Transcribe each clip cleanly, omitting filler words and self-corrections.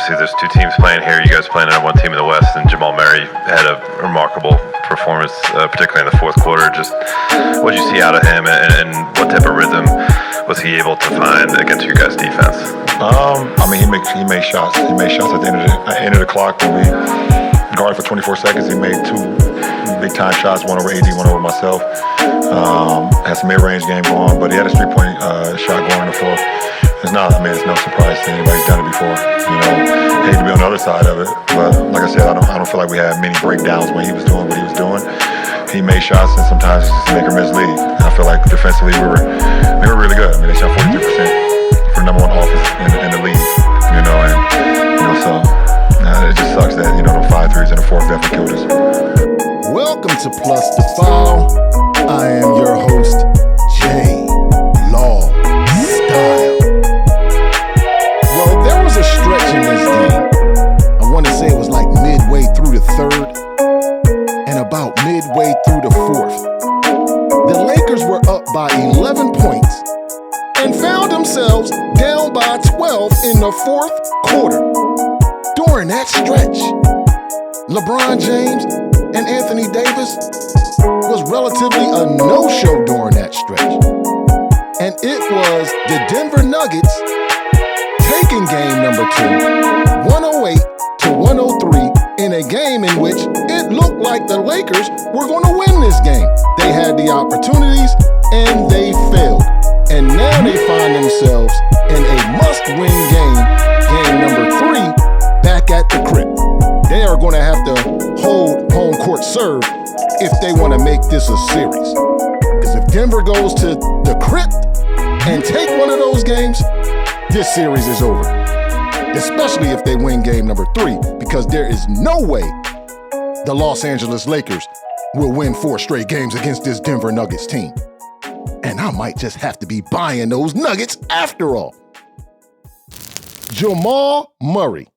obviously there's two teams playing here. You guys playing on one team in the West, and Jamal Murray had a remarkable performance, particularly in the fourth quarter. Just what did you see out of him, and what type of rhythm was he able to find against your guys' defense? He made shots. He made shots at the end of the clock when we guarded for 24 seconds. He made two big-time shots, one over AD, one over myself. Had some mid-range game going, but he had a 3-point shot going in the fourth. It's no surprise to anybody who's done it before. Hate to be on the other side of it, but like I said, I don't feel like we had many breakdowns when he was doing what he was doing. He made shots, and sometimes it's just make or miss lead. I feel like defensively we were really good. They shot 42% for number one offense in the league. It just sucks that the 5 threes in the fourth definitely killed us. Welcome to Plus the Foul. I am your host, Jay Law Style. Well, there was a stretch in this game. I want to say it was like midway through the third and about midway through the fourth. The Lakers were up by 11 points and found themselves down by 12 in the fourth quarter. During that stretch, LeBron James and Anthony Davis was relatively a no-show during that stretch. And it was the Denver Nuggets taking game number 2, 108 to 103, in a game in which it looked like the Lakers were going to win this game. They had the opportunities and they failed. And now they find themselves in a must-win game, game number 3, back at the crib. They are going to have to hold home court serve if they want to make this a series. Because if Denver goes to the crypt and take one of those games, this series is over. Especially if they win game number 3, because there is no way the Los Angeles Lakers will win 4 straight games against this Denver Nuggets team. And I might just have to be buying those Nuggets after all. Jamal Murray.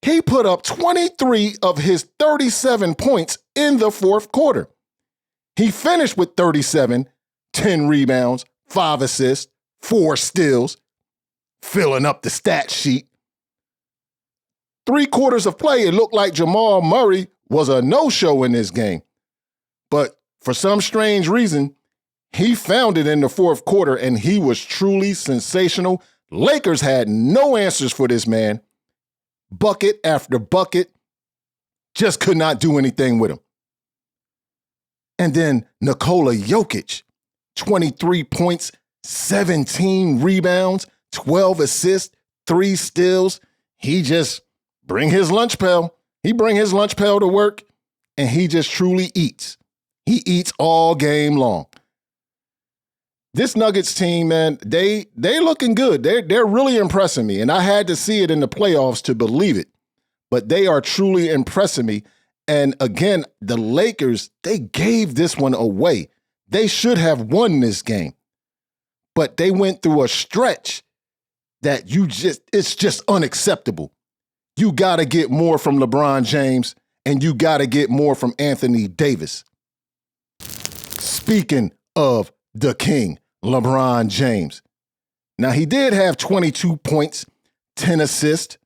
He put up 23 of his 37 points in the fourth quarter. He finished with 37, 10 rebounds, 5 assists, 4 steals, filling up the stat sheet. 3 quarters of play, it looked like Jamal Murray was a no-show in this game. But for some strange reason, he found it in the fourth quarter, and he was truly sensational. Lakers had no answers for this man. Bucket after bucket, just could not do anything with him. And then Nikola Jokic, 23 points, 17 rebounds, 12 assists, 3 steals. He just bring his lunch pail. He bring his lunch pail to work, and he just truly eats. He eats all game long. This Nuggets team, man, they looking good. They're really impressing me, and I had to see it in the playoffs to believe it. But they are truly impressing me. And again, the Lakers, they gave this one away. They should have won this game. But they went through a stretch that it's just unacceptable. You got to get more from LeBron James, and you got to get more from Anthony Davis. Speaking of the king, LeBron James. Now, he did have 22 points, 10 assists,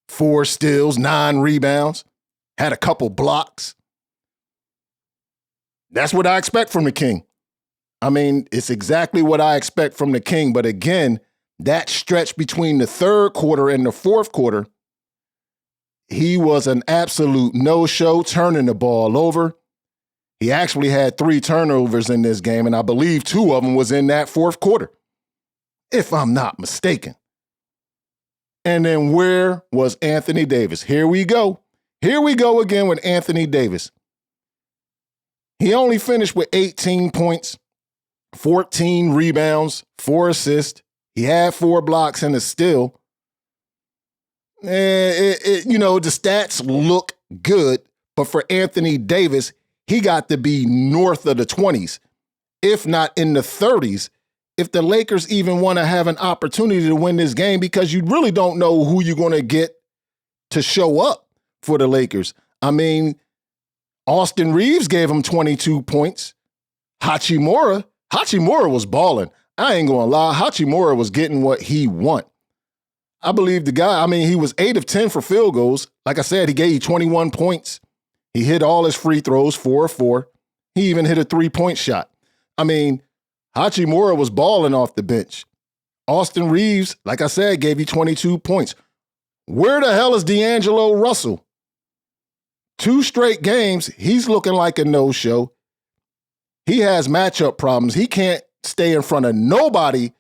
4 steals, 9 rebounds, had a couple blocks. That's what I expect from the king. It's exactly what I expect from the king. But again, that stretch between the third quarter and the fourth quarter, he was an absolute no-show, turning the ball over. He actually had 3 turnovers in this game, and I believe 2 of them was in that fourth quarter, if I'm not mistaken. And then where was Anthony Davis? Here we go. Here we go again with Anthony Davis. He only finished with 18 points, 14 rebounds, 4 assists. He had 4 blocks and a steal. The stats look good, but for Anthony Davis, he got to be north of the 20s, if not in the 30s, if the Lakers even want to have an opportunity to win this game, because you really don't know who you're going to get to show up for the Lakers. Austin Reeves gave him 22 points. Hachimura was balling. I ain't going to lie. Hachimura was getting what he want. I believe the guy, he was 8 of 10 for field goals. Like I said, he gave you 21 points. He hit all his free throws, 4 of 4. He even hit a 3-point shot. Hachimura was balling off the bench. Austin Reeves, like I said, gave you 22 points. Where the hell is D'Angelo Russell? 2 straight games, he's looking like a no-show. He has matchup problems. He can't stay in front of nobody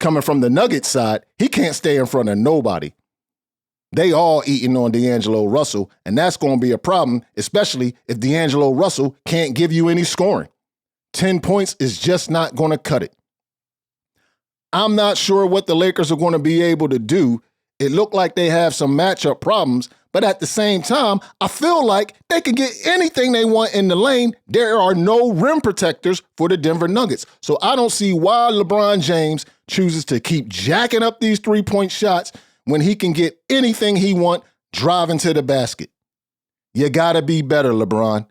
coming from the Nuggets side. He can't stay in front of nobody. They all eating on D'Angelo Russell, and that's going to be a problem, especially if D'Angelo Russell can't give you any scoring. 10 points is just not going to cut it. I'm not sure what the Lakers are going to be able to do. It looked like they have some matchup problems, but at the same time, I feel like they can get anything they want in the lane. There are no rim protectors for the Denver Nuggets. So I don't see why LeBron James chooses to keep jacking up these 3-point shots when he can get anything he wants driving to the basket. You got to be better, LeBron.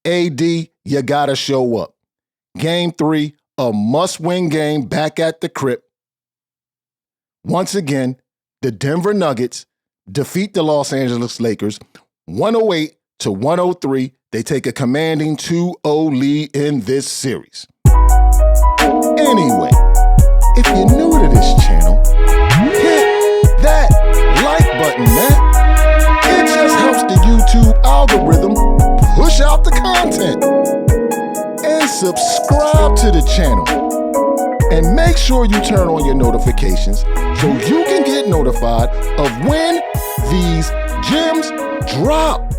AD, you got to show up. Game 3, a must-win game back at the Crypt. Once again, the Denver Nuggets defeat the Los Angeles Lakers 108-103. They take a commanding 2-0 lead in this series. Anyway, if you're new to this channel, hit that like button, man. It just helps the YouTube algorithm push out the content. And subscribe to the channel. And make sure you turn on your notifications so you can get notified of when these gems drop.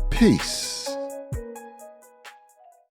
Peace.